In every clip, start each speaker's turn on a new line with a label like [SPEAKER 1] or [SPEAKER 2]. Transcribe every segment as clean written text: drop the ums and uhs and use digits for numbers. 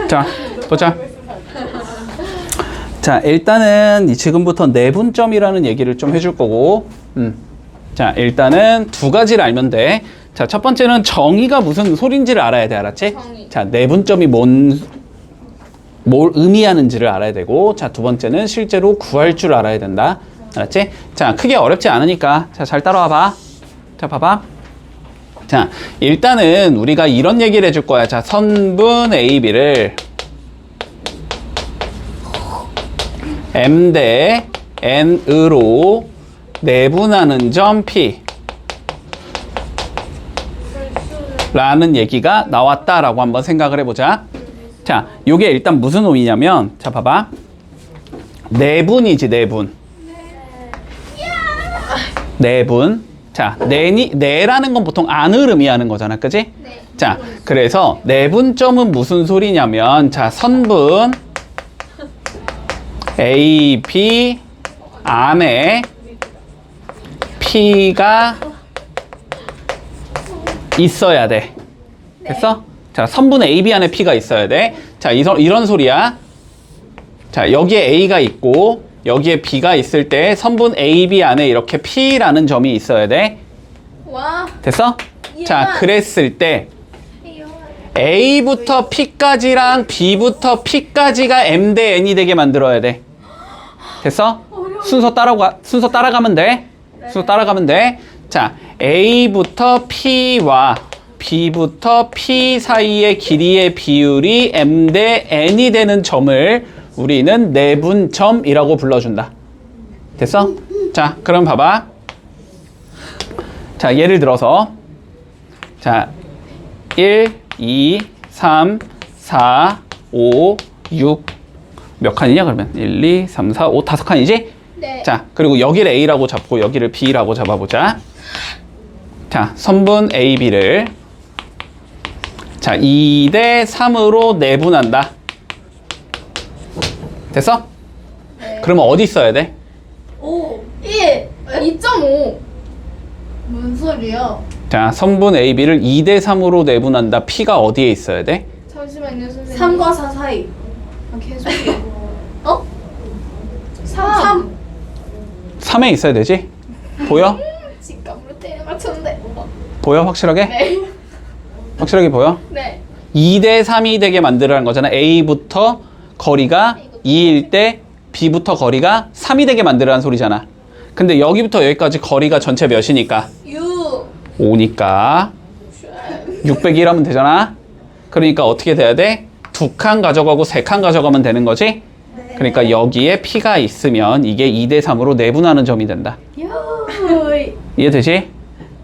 [SPEAKER 1] 자, 보자. 자, 일단은 지금부터 내분점이라는 얘기를 좀 해줄 거고, 자, 일단은 두 가지를 알면 돼. 자, 첫 번째는 정의가 무슨 소린지를 알아야 돼, 알았지?
[SPEAKER 2] 정의.
[SPEAKER 1] 자, 내분점이 뭘 의미하는지를 알아야 되고, 자, 두 번째는 실제로 구할 줄 알아야 된다. 알았지? 자, 크게 어렵지 않으니까. 자, 잘 따라와 봐. 자, 봐봐. 자, 일단은 우리가 이런 얘기를 해줄 거야. 자, 선분 AB를 M 대 N으로 내분하는 점 P 라는 얘기가 나왔다라고 한번 생각을 해보자. 자, 요게 일단 무슨 의미냐면, 자, 봐봐. 내분이지, 내분. 내분. 자, 내라는 건 보통 안을 의미하는 거잖아, 그지?
[SPEAKER 2] 네.
[SPEAKER 1] 자, 그래서 내분점은 무슨 소리냐면, 자, 선분 A, B 안에 P가 있어야 돼. 됐어? 자, 선분 A, B 안에 P가 있어야 돼. 자, 이런 소리야. 자, 여기에 A가 있고 여기에 B가 있을 때 선분 A, B 안에 이렇게 P라는 점이 있어야 돼.
[SPEAKER 2] 와.
[SPEAKER 1] 됐어? 자, 그랬을 때 A부터 P까지랑 B부터 P까지가 M 대 N이 되게 만들어야 돼. 됐어? 순서 따라가면 돼. 순서 따라가면 돼. 자, A부터 P와 B부터 P 사이의 길이의 비율이 M 대 N이 되는 점을 우리는 내분점이라고 불러준다. 됐어? 자, 그럼 봐봐. 자, 예를 들어서 자, 1, 2, 3, 4, 5, 6 몇 칸이냐 그러면? 1, 2, 3, 4, 5 다섯 칸이지?
[SPEAKER 2] 네.
[SPEAKER 1] 자, 그리고 여기를 A라고 잡고 여기를 B라고 잡아보자. 자, 선분 A, B를 자, 2 대 3으로 내분한다. 됐어?
[SPEAKER 2] 네.
[SPEAKER 1] 그러면 어디 있어야 돼?
[SPEAKER 2] 5, 1, 2.5. 뭔 소리야?
[SPEAKER 1] 자, 선분 A, B를 2 대 3으로 내분한다. P가 어디에 있어야 돼?
[SPEAKER 2] 잠시만요, 선생님. 3과 4 사이. 아, 계속이야. 어? 3.
[SPEAKER 1] 3에 있어야 되지? 보여?
[SPEAKER 2] 직감으로 때려 맞췄는데.
[SPEAKER 1] 보여? 확실하게?
[SPEAKER 2] 네.
[SPEAKER 1] 확실하게 보여?
[SPEAKER 2] 네.
[SPEAKER 1] 2 대 3이 되게 만들라는 거잖아. A부터 거리가 2일 때 B부터 거리가 3이 되게 만들라는 소리잖아. 근데 여기부터 여기까지 거리가 전체 몇이니까?
[SPEAKER 2] 6.
[SPEAKER 1] 5니까 601 하면 되잖아. 그러니까 어떻게 돼야 돼? 2칸 가져가고 3칸 가져가면 되는 거지?
[SPEAKER 2] 네.
[SPEAKER 1] 그러니까 여기에 P가 있으면 이게 2 대 3으로 내분하는 점이 된다. 이해되지?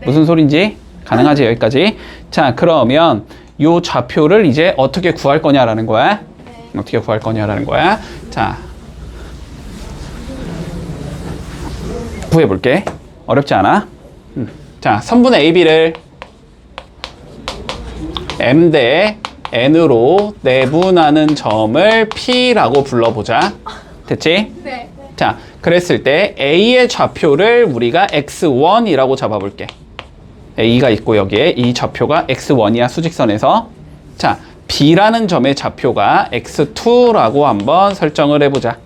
[SPEAKER 1] 무슨 소린지? 가능하지, 여기까지? 자, 그러면 요 좌표를 이제 어떻게 구할 거냐라는 거야. 어떻게 구할 거냐라는 거야. 자, 구해볼게. 어렵지 않아. 자, 선분의 AB를 M 대 N으로 내분하는 점을 P라고 불러보자. 됐지?
[SPEAKER 2] 네.
[SPEAKER 1] 자, 그랬을 때 A의 좌표를 우리가 X1이라고 잡아볼게. A가 있고 여기에 이 좌표가 X1이야, 수직선에서. 자, B라는 점의 좌표가 X2라고 한번 설정을 해보자.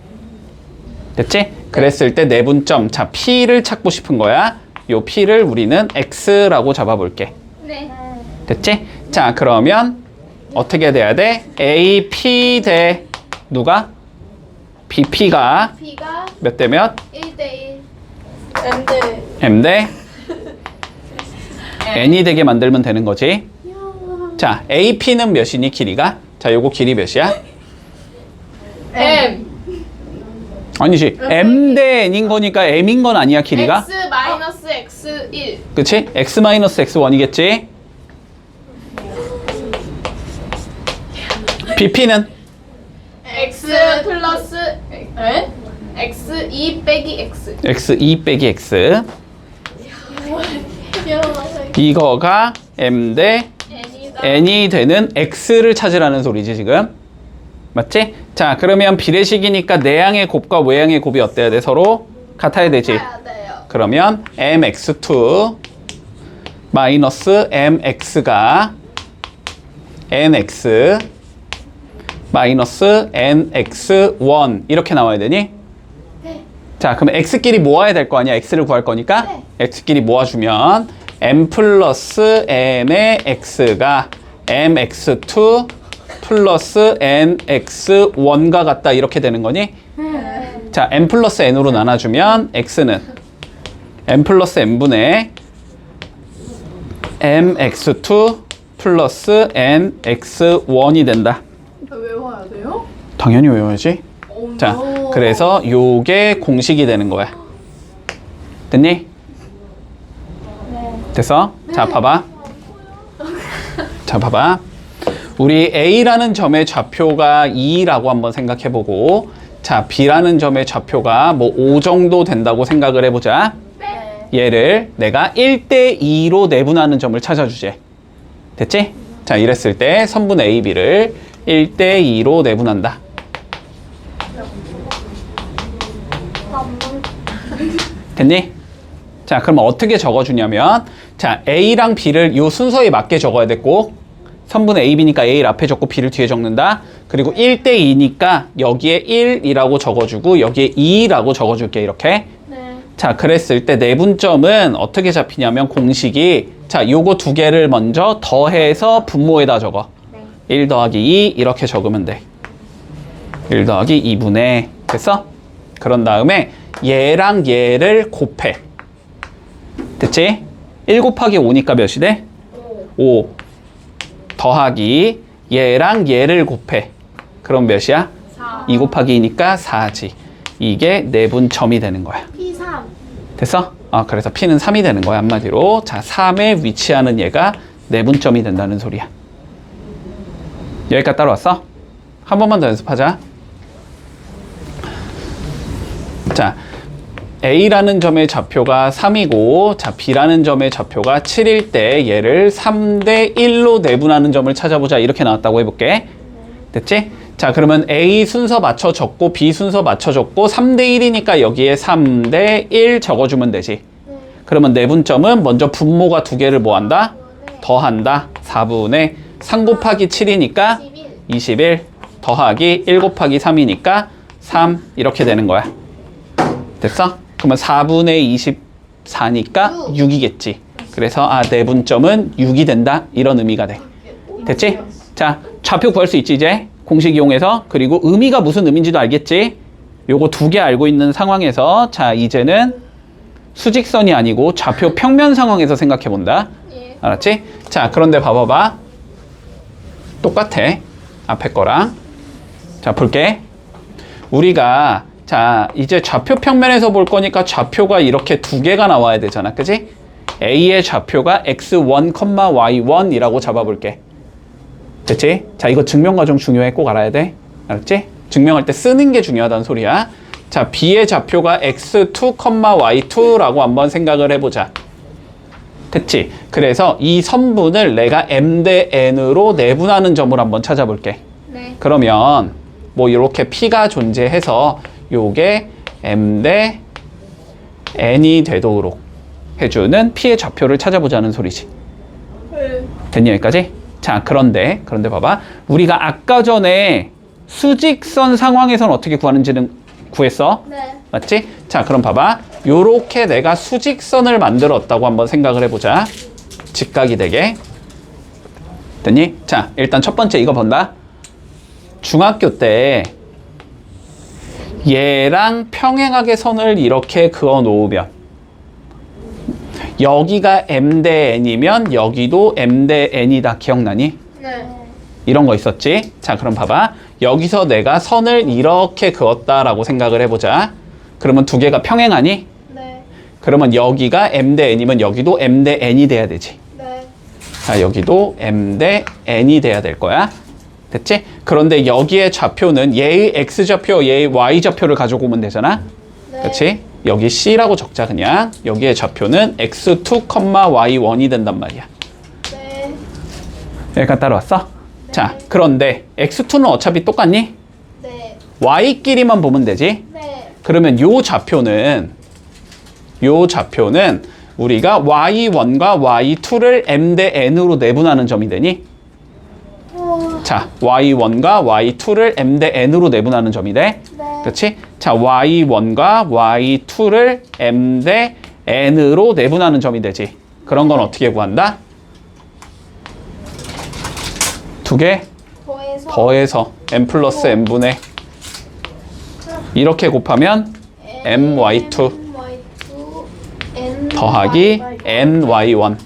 [SPEAKER 1] 됐지? 그랬을 때 내분점, 자, P를 찾고 싶은 거야. 요 P를 우리는 X라고 잡아볼게.
[SPEAKER 2] 네.
[SPEAKER 1] 됐지? 자, 그러면 어떻게 돼야 돼? AP 대 누가? BP가
[SPEAKER 2] B가
[SPEAKER 1] 몇 대 몇?
[SPEAKER 2] 1대 1. M 대
[SPEAKER 1] M 대 N이 되게 만들면 되는 거지. 자, AP는 몇이니, 길이가? 자, 요거 길이 몇이야?
[SPEAKER 2] M.
[SPEAKER 1] 아니지. M 대 N인 거니까 M인 건 아니야, 길이가?
[SPEAKER 2] X 마이너스 X 1.
[SPEAKER 1] 그치? X 마이너스 X1이겠지? BP는?
[SPEAKER 2] X 플러스 에? X 2 빼기 X.
[SPEAKER 1] X2 빼기 X. 이거가 M 대
[SPEAKER 2] N이다.
[SPEAKER 1] N이 되는 X를 찾으라는 소리지, 지금. 맞지? 자, 그러면 비례식이니까 내양의 곱과 외양의 곱이 어때야 돼? 서로 같아야 되지.
[SPEAKER 2] 해야 돼요.
[SPEAKER 1] 그러면 mx2 마이너스 mx가 nx 마이너스 nx1 이렇게 나와야 되니?
[SPEAKER 2] 네.
[SPEAKER 1] 자, 그럼 x끼리 모아야 될 거 아니야? x를 구할 거니까
[SPEAKER 2] 네.
[SPEAKER 1] x끼리 모아주면 m 플러스 n의 x가 mx2 플러스 nx1과 같다 이렇게 되는 거니?
[SPEAKER 2] 네.
[SPEAKER 1] 자, m 플러스 n으로 나눠주면 x는 m 플러스 n분의 mx2 플러스 nx1이 된다.
[SPEAKER 2] 외워야 돼요?
[SPEAKER 1] 당연히 외워야지. 자, 그래서 요게 공식이 되는 거야. 됐니? 됐어? 자, 봐봐. 자, 봐봐. 우리 A라는 점의 좌표가 2라고 한번 생각해보고, 자, B라는 점의 좌표가 뭐 5 정도 된다고 생각을 해보자.
[SPEAKER 2] 네.
[SPEAKER 1] 얘를 내가 1대2로 내분하는 점을 찾아주지. 됐지? 자, 이랬을 때 선분 A, B를 1대2로 내분한다. 됐니? 자, 그럼 어떻게 적어주냐면, 자, A랑 B를 요 순서에 맞게 적어야 됐고, 선분 A, B니까 A를 앞에 적고 B를 뒤에 적는다. 그리고 1대2니까 여기에 1이라고 적어주고, 여기에 2라고 적어줄게, 이렇게.
[SPEAKER 2] 네.
[SPEAKER 1] 자, 그랬을 때 내분점은 어떻게 잡히냐면 공식이, 자, 요거 두 개를 먼저 더해서 분모에다 적어. 1 더하기 2 이렇게 적으면 돼. 1 더하기 2분의, 됐어? 그런 다음에 얘랑 얘를 곱해. 됐지? 1 곱하기 5니까 몇이 돼? 5 더하기 얘랑 얘를 곱해. 그럼 몇이야?
[SPEAKER 2] 4.
[SPEAKER 1] 2 곱하기 2니까 4지. 이게 내분점이 되는 거야.
[SPEAKER 2] P3.
[SPEAKER 1] 됐어? 그래서 P는 3이 되는 거야, 한마디로. 자, 3에 위치하는 얘가 내분점이 된다는 소리야. 여기까지 따라왔어? 한 번만 더 연습하자. 자, A라는 점의 좌표가 3이고, 자, B라는 점의 좌표가 7일 때 얘를 3대 1로 내분하는 점을 찾아보자. 이렇게 나왔다고 해볼게. 됐지? 자, 그러면 A 순서 맞춰 적고, B 순서 맞춰 적고, 3대 1이니까 여기에 3대 1 적어주면 되지. 그러면 내분점은 먼저 분모가 두 개를 뭐 한다? 더한다. 4분의 3 곱하기 7이니까 21 더하기 1 곱하기 3이니까 3 이렇게 되는 거야. 됐어? 그러면 4분의 24니까 6이겠지. 그래서 내분점은 6이 된다. 이런 의미가 돼. 됐지? 자, 좌표 구할 수 있지 이제? 공식 이용해서. 그리고 의미가 무슨 의미인지도 알겠지? 요거 두 개 알고 있는 상황에서 자, 이제는 수직선이 아니고 좌표 평면 상황에서 생각해 본다. 알았지? 자, 그런데 봐봐봐. 똑같아. 앞에 거랑. 자, 볼게. 우리가 자, 이제 좌표 평면에서 볼 거니까 좌표가 이렇게 두 개가 나와야 되잖아. 그지? A의 좌표가 x1, y1이라고 잡아볼게. 됐지? 자, 이거 증명 과정 중요해. 꼭 알아야 돼. 알았지? 증명할 때 쓰는 게 중요하다는 소리야. 자, B의 좌표가 x2, y2라고 한번 생각을 해보자. 됐지? 그래서 이 선분을 내가 m 대 n으로 내분하는 점을 한번 찾아볼게.
[SPEAKER 2] 네.
[SPEAKER 1] 그러면 뭐 이렇게 P가 존재해서 요게 m 대 n이 되도록 해주는 P의 좌표를 찾아보자는 소리지. 됐니 여기까지? 자, 그런데 봐봐. 우리가 아까 전에 수직선 상황에서는 어떻게 구하는지는 구했어?
[SPEAKER 2] 네.
[SPEAKER 1] 맞지? 자, 그럼 봐봐. 요렇게 내가 수직선을 만들었다고 한번 생각을 해보자. 직각이 되게. 됐니? 자, 일단 첫 번째 이거 본다. 중학교 때 얘랑 평행하게 선을 이렇게 그어 놓으면 여기가 m 대 n이면 여기도 m 대 n이다. 기억나니?
[SPEAKER 2] 네.
[SPEAKER 1] 이런 거 있었지? 자, 그럼 봐봐. 여기서 내가 선을 이렇게 그었다라고 생각을 해보자. 그러면 두 개가 평행하니?
[SPEAKER 2] 네.
[SPEAKER 1] 그러면 여기가 m 대 n이면 여기도 m 대 n이 돼야 되지.
[SPEAKER 2] 네.
[SPEAKER 1] 자, 여기도 m 대 n이 돼야 될 거야. 됐지? 그런데 여기의 좌표는 얘의 x좌표, 얘의 y좌표를 가지고 오면 되잖아.
[SPEAKER 2] 네.
[SPEAKER 1] 그렇지? 여기 C라고 적자 그냥. 여기의 좌표는 x2, y1이 된단 말이야.
[SPEAKER 2] 네.
[SPEAKER 1] 여기까지 따라왔어? 자, 그런데 x2는 어차피 똑같니?
[SPEAKER 2] 네.
[SPEAKER 1] y끼리만 보면 되지?
[SPEAKER 2] 네.
[SPEAKER 1] 그러면 요 좌표는 우리가 y1과 y2를 m 대 n으로 내분하는 점이 되니? 자, y1과 y2를 m 대 n으로 내분하는 점이 돼.
[SPEAKER 2] 네.
[SPEAKER 1] 그렇지? 자, y1과 y2를 m 대 n으로 내분하는 점이 되지. 그런 건 어떻게 구한다? 두 개 더해서 m 플러스 n분의 이렇게 곱하면 my2 더하기 ny1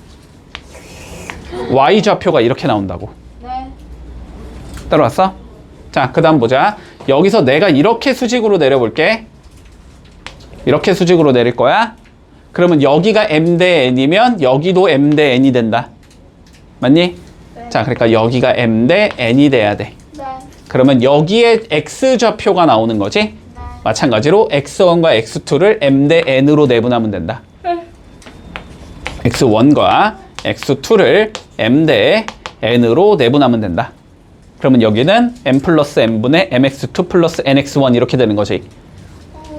[SPEAKER 1] y 좌표가 이렇게 나온다고.
[SPEAKER 2] 네.
[SPEAKER 1] 따라왔어? 자, 그 다음 보자. 여기서 내가 이렇게 수직으로 내려볼게. 이렇게 수직으로 내릴 거야. 그러면 여기가 m 대 n이면 여기도 m 대 n이 된다. 맞니?
[SPEAKER 2] 네.
[SPEAKER 1] 자, 그러니까 여기가 m 대 n이 돼야 돼.
[SPEAKER 2] 네.
[SPEAKER 1] 그러면 여기에 x 좌표가 나오는 거지?
[SPEAKER 2] 네.
[SPEAKER 1] 마찬가지로 x1과 x2를 m 대 n으로 내분하면 된다. x1과 x2를 m 대 n으로 내분하면 된다. 그러면 여기는 m 플러스 n분의 mx2 플러스 nx1 이렇게 되는 거지.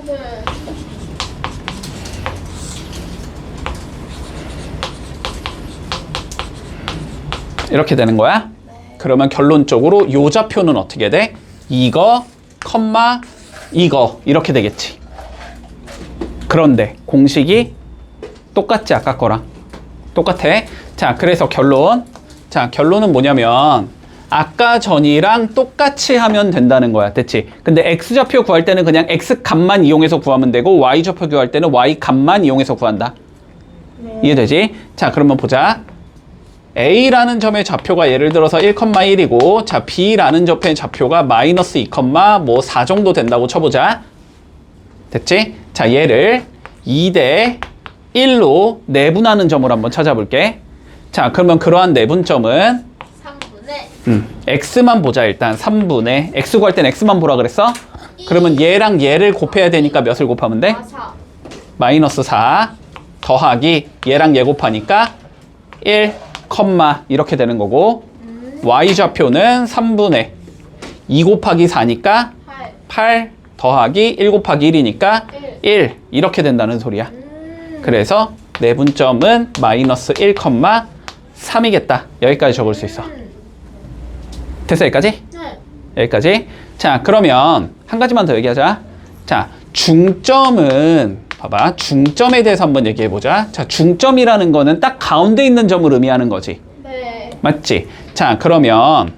[SPEAKER 2] 네.
[SPEAKER 1] 이렇게 되는 거야. 그러면 결론적으로 요 좌표는 어떻게 돼? 이거, 컴마, 이거 이렇게 되겠지. 그런데 공식이 똑같지, 아까 거랑. 똑같아. 자, 그래서 결론. 자, 결론은 뭐냐면 아까 전이랑 똑같이 하면 된다는 거야. 됐지? 근데 x좌표 구할 때는 그냥 x값만 이용해서 구하면 되고 y좌표 구할 때는 y값만 이용해서 구한다.
[SPEAKER 2] 네.
[SPEAKER 1] 이해되지? 자, 그러면 보자. A라는 점의 좌표가 예를 들어서 1,1이고 자, B라는 점의 좌표가 마이너스 2, 뭐 4 정도 된다고 쳐보자. 됐지? 자, 얘를 2 대 1로 내분하는 점을 한번 찾아볼게. 자, 그러면 그러한 내분점은
[SPEAKER 2] 3분의
[SPEAKER 1] x만 보자. 일단 3분의 x 구할 땐 x만 보라 그랬어? 그러면 얘랑 얘를 곱해야 되니까 몇을 곱하면 돼?
[SPEAKER 2] 4.
[SPEAKER 1] 마이너스 4 더하기 얘랑 얘 곱하니까 1, 이렇게 되는 거고 y좌표는 3분의 2 곱하기 4니까 8 더하기 1 곱하기 1이니까 1 이렇게 된다는 소리야. 그래서 내분점은 마이너스 1, 3이겠다. 여기까지 적을 수 있어. 됐어, 여기까지?
[SPEAKER 2] 네.
[SPEAKER 1] 여기까지. 자, 그러면 한 가지만 더 얘기하자. 자, 중점은 봐봐. 중점에 대해서 한번 얘기해보자. 자, 중점이라는 거는 딱 가운데 있는 점을 의미하는 거지.
[SPEAKER 2] 네.
[SPEAKER 1] 맞지? 자, 그러면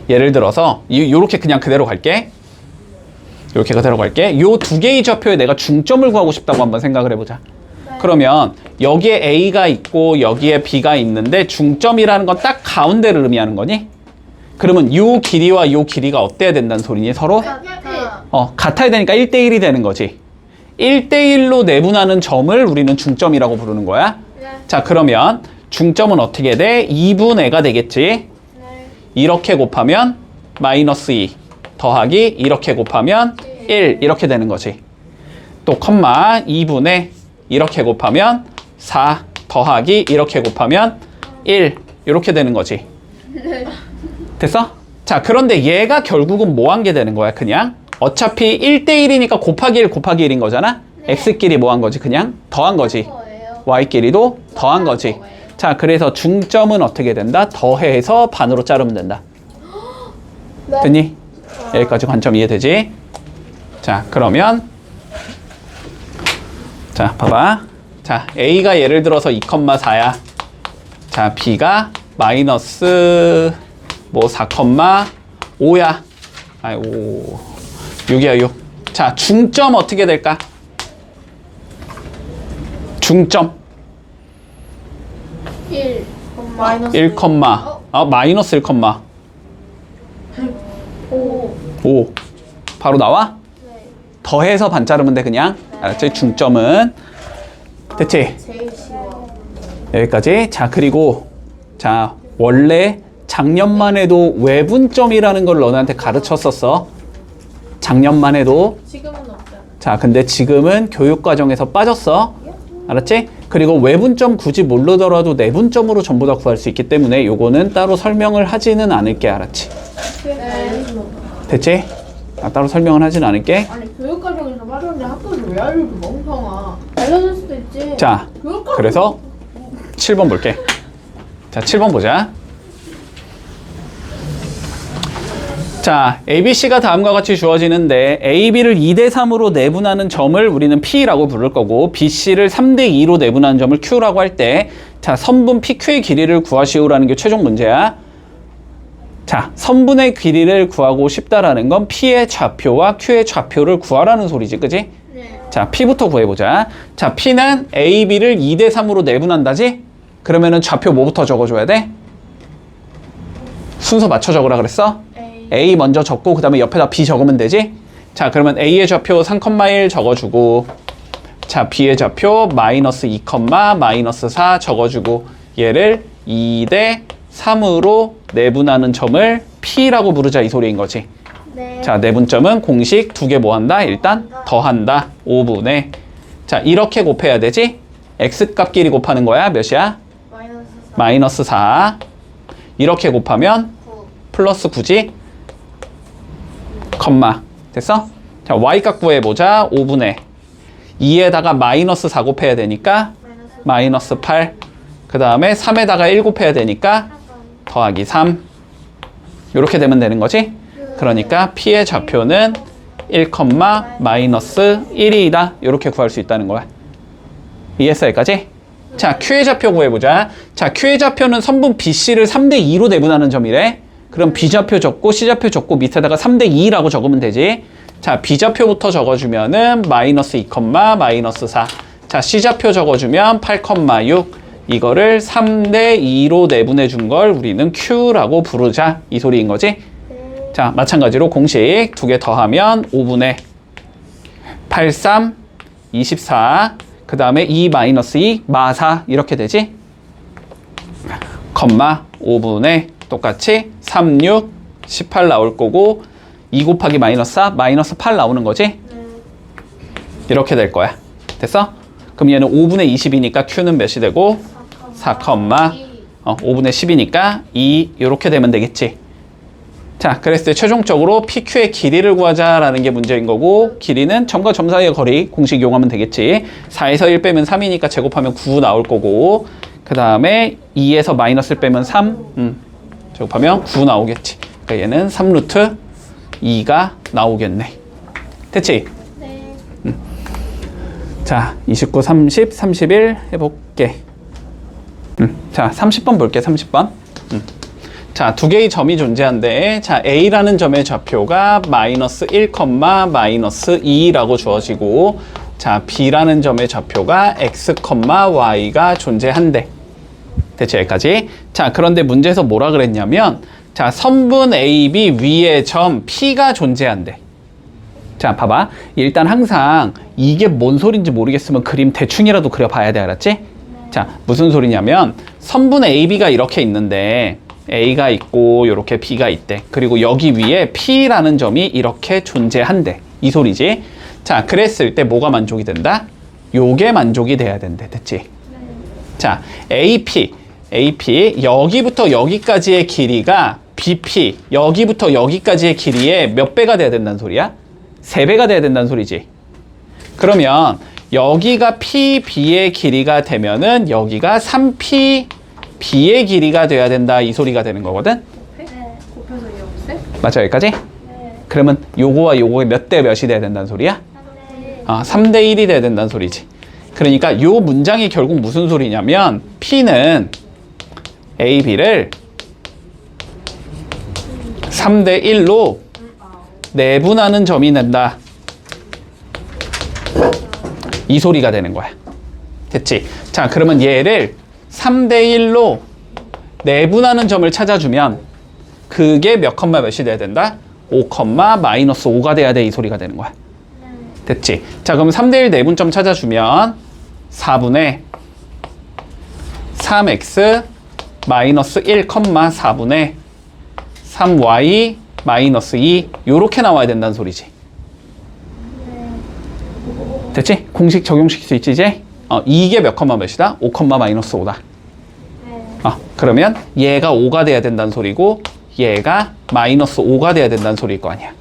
[SPEAKER 1] 예를 들어서 요렇게 그냥 그대로 갈게. 이렇게 그대로 갈게. 요 두 개의 좌표에 내가 중점을 구하고 싶다고 한번 생각을 해보자.
[SPEAKER 2] 네.
[SPEAKER 1] 그러면 여기에 A가 있고 여기에 B가 있는데 중점이라는 건 딱 가운데를 의미하는 거니? 그러면 요 길이와 요 길이가 어때야 된다는 소리니? 서로? 같아야 되니까 1대1이 되는 거지. 1대1로 내분하는 점을 우리는 중점이라고 부르는 거야.
[SPEAKER 2] 네.
[SPEAKER 1] 자, 그러면 중점은 어떻게 돼? 2분의가 되겠지.
[SPEAKER 2] 네.
[SPEAKER 1] 이렇게 곱하면 마이너스 2 더하기 이렇게 곱하면 1 이렇게 되는 거지. 또 2분의 이렇게 곱하면 4 더하기 이렇게 곱하면 1 이렇게 되는 거지. 됐어? 자, 그런데 얘가 결국은 뭐 한 게 되는 거야? 그냥 어차피 1대1이니까 곱하기 1 곱하기 1인 거잖아?
[SPEAKER 2] 네.
[SPEAKER 1] x끼리 뭐 한 거지? 그냥 더한 거지.
[SPEAKER 2] 거예요.
[SPEAKER 1] y끼리도 더한 거지.
[SPEAKER 2] 거예요.
[SPEAKER 1] 자, 그래서 중점은 어떻게 된다? 더해서 반으로 자르면 된다.
[SPEAKER 2] 네.
[SPEAKER 1] 됐니? 여기까지 관점 이해되지? 자, 그러면 자, 봐봐. 자, A가 예를 들어서 2,4야. 자, B가 마이너스 뭐 4,5야. 아이고 6이야 6. 자, 중점 어떻게 될까? 중점
[SPEAKER 2] 1. 마이너스
[SPEAKER 1] 1, 마이너스 1,
[SPEAKER 2] 5.
[SPEAKER 1] 5 바로 나와?
[SPEAKER 2] 네.
[SPEAKER 1] 더해서 반 자르면 돼 그냥. 알았지? 중점은 됐지?
[SPEAKER 2] 제일 쉬워.
[SPEAKER 1] 여기까지. 자, 그리고 자, 원래 작년만 해도 외분점이라는 걸 너네한테 가르쳤었어. 작년만 해도.
[SPEAKER 2] 지금은 없잖아.
[SPEAKER 1] 자, 근데 지금은 교육과정에서 빠졌어. 알았지? 그리고 외분점 굳이 모르더라도 내분점으로 전부 다 구할 수 있기 때문에 요거는 따로 설명을 하지는 않을게. 알았지?
[SPEAKER 2] 네.
[SPEAKER 1] 됐지? 따로 설명을 하진 않을게.
[SPEAKER 2] 아니 교육과정에서 빠졌는데 학교에서 왜 알려줘 멍청아. 알려줄 수도 있지.
[SPEAKER 1] 자,
[SPEAKER 2] 교육과정.
[SPEAKER 1] 그래서 7번 볼게. 자, 7번 보자. 자, ABC가 다음과 같이 주어지는데 AB를 2대 3으로 내분하는 점을 우리는 P라고 부를 거고 BC를 3대 2로 내분하는 점을 Q라고 할 때 자, 선분 PQ의 길이를 구하시오라는 게 최종 문제야. 자, 선분의 길이를 구하고 싶다라는 건 P의 좌표와 Q의 좌표를 구하라는 소리지, 그지?
[SPEAKER 2] 네.
[SPEAKER 1] 자, P부터 구해보자. 자, P는 AB를 2대 3으로 내분한다지? 그러면은 좌표 뭐부터 적어줘야 돼? 순서 맞춰 적으라 그랬어? A 먼저 적고 그 다음에 옆에다 B 적으면 되지? 자, 그러면 A의 좌표 3,1 적어주고 자, B의 좌표 마이너스 2, 마이너스 4 적어주고 얘를 2대 3으로 내분하는 점을 P라고 부르자 이 소리인 거지.
[SPEAKER 2] 네.
[SPEAKER 1] 자, 내분점은 공식 두 개 뭐 한다? 일단 더한다. 5분의 자, 이렇게 곱해야 되지? X값끼리 곱하는 거야. 몇이야? 마이너스 4. 이렇게 곱하면
[SPEAKER 2] 9.
[SPEAKER 1] 플러스 9지? 컴마. 됐어? 자, Y값 구해보자. 5분의 2에다가 마이너스 4 곱해야 되니까 마이너스 8. 그 다음에 3에다가 1 곱해야 되니까 더하기 3. 이렇게 되면 되는 거지? 그러니까 P의 좌표는 1, 마이너스 1이다. 이렇게 구할 수 있다는 거야. 이해했어, 여기까지? 자, Q의 좌표 구해보자. 자, Q의 좌표는 선분 BC를 3대 2로 내분하는 점이래. 그럼 B좌표 적고 C좌표 적고 밑에다가 3대 2라고 적으면 되지. 자, B좌표부터 적어주면은 마이너스 2, 마이너스 4. 자, C좌표 적어주면 8, 6. 이거를 3대 2로 내분해 준 걸 우리는 Q라고 부르자. 이 소리인 거지. 자, 마찬가지로 공식 두 개 더하면 5분의 8, 3, 24. 그 다음에 2 마이너스 2, 마 4 이렇게 되지? 컴마 5분의 똑같이 3, 6, 18 나올 거고 2 곱하기 마이너스 4, 마이너스 8 나오는 거지? 이렇게 될 거야. 됐어? 그럼 얘는 5분의 20이니까 Q는 몇이 되고 4, 5분의 10이니까 2 이렇게 되면 되겠지? 자, 그랬을 때 최종적으로 PQ의 길이를 구하자라는 게 문제인 거고 길이는 점과 점 사이의 거리 공식 이용하면 되겠지. 4에서 1 빼면 3이니까 제곱하면 9 나올 거고 그 다음에 2에서 마이너스 1 빼면 3 제곱하면 9 나오겠지. 그러니까 얘는 3루트 2가 나오겠네. 됐지?
[SPEAKER 2] 네.
[SPEAKER 1] 자, 29, 30, 31 해볼게. 자, 30번 볼게, 30번. 자, 두 개의 점이 존재한데, 자, A라는 점의 좌표가 마이너스 1, 마이너스 2라고 주어지고, 자, B라는 점의 좌표가 X, Y가 존재한대. 됐지, 여기까지? 자, 그런데 문제에서 뭐라 그랬냐면, 자, 선분 AB 위에 점 P가 존재한대. 자, 봐봐. 일단 항상 이게 뭔 소린지 모르겠으면 그림 대충이라도 그려봐야 돼, 알았지? 자, 무슨 소리냐면, 선분 AB가 이렇게 있는데, A가 있고 요렇게 B가 있대. 그리고 여기 위에 P라는 점이 이렇게 존재한대. 이 소리지. 자, 그랬을 때 뭐가 만족이 된다? 요게 만족이 돼야 된대. 됐지? 자, AP 여기부터 여기까지의 길이가 BP 여기부터 여기까지의 길이의 몇 배가 돼야 된다는 소리야? 3배가 돼야 된다는 소리지. 그러면 여기가 PB의 길이가 되면은 여기가 3P B의 길이가 돼야 된다 이 소리가 되는 거거든.
[SPEAKER 2] 네. 곱해서 2 없애?
[SPEAKER 1] 맞아, 여기까지?
[SPEAKER 2] 네.
[SPEAKER 1] 그러면 요거와 요거의 몇 대 몇이 돼야 된다는 소리야? 3대 1이 돼야 된다는 소리지. 그러니까 요 문장이 결국 무슨 소리냐면 P는 AB를 3대 1로 내분하는 점이 된다. 이 소리가 되는 거야. 됐지? 자, 그러면 얘를 3대 1로 내분하는 점을 찾아주면 그게 몇 컴마 몇이 돼야 된다? 5 컴마 마이너스 5가 돼야 돼. 이 소리가 되는 거야. 됐지? 자, 그럼 3대 1 내분점 찾아주면 4분의 3x 마이너스 1 컴마 4분의 3y 마이너스 2 요렇게 나와야 된다는 소리지. 됐지? 공식 적용시킬 수 있지 이제? 이게 몇 컴마 몇이다? 5 컴마 마이너스 5다. 그러면 얘가 5가 돼야 된다는 소리고 얘가 마이너스 5가 돼야 된다는 소리일 거 아니야.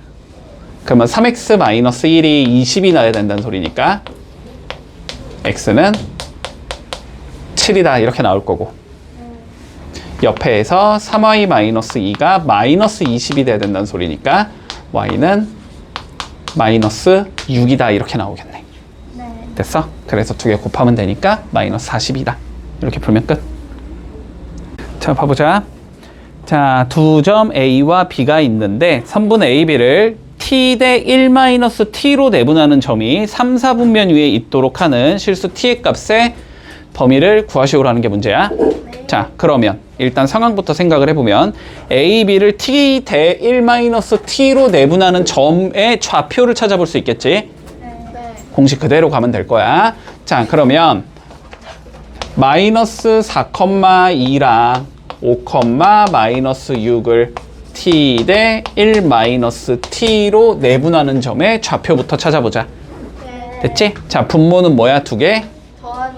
[SPEAKER 1] 그러면 3x 마이너스 1이 20이 나야 된다는 소리니까 x는 7이다 이렇게 나올 거고 옆에서 3y-2가 마이너스 20이 돼야 된다는 소리니까 y는 마이너스 6이다 이렇게 나오겠네.
[SPEAKER 2] 네.
[SPEAKER 1] 됐어? 그래서 두 개 곱하면 되니까 마이너스 40이다. 이렇게 풀면 끝. 자, 봐보자. 자, 두 점 A와 B가 있는데 선분 AB를 t 대 1-t로 내분하는 점이 3, 4분면 위에 있도록 하는 실수 t의 값의 범위를 구하시오라는 게 문제야. 자, 그러면 일단 상황부터 생각을 해보면 A, B를 t 대 1-t로 내분하는 점의 좌표를 찾아볼 수 있겠지.
[SPEAKER 2] 네.
[SPEAKER 1] 공식 그대로 가면 될 거야. 자, 그러면 마이너스 4,2랑 5,-6을 t 대 1-t로 내분하는 점의 좌표부터 찾아보자.
[SPEAKER 2] 네.
[SPEAKER 1] 됐지? 자, 분모는 뭐야? 두 개?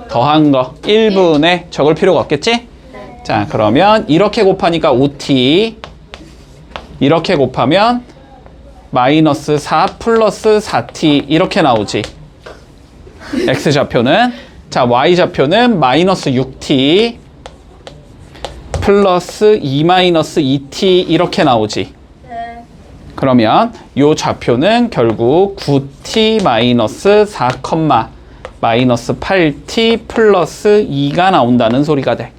[SPEAKER 1] 더한 거. 1분의 적을 필요가 없겠지?
[SPEAKER 2] 네.
[SPEAKER 1] 자, 그러면 이렇게 곱하니까 5t, 이렇게 곱하면 마이너스 4 플러스 4t 이렇게 나오지. x좌표는. 자, y좌표는 마이너스 6t 플러스 2-2t 이렇게 나오지.
[SPEAKER 2] 네.
[SPEAKER 1] 그러면 요 좌표는 결국 9t 마이너스 4, 마이너스 8t 플러스 2가 나온다는 소리가 돼.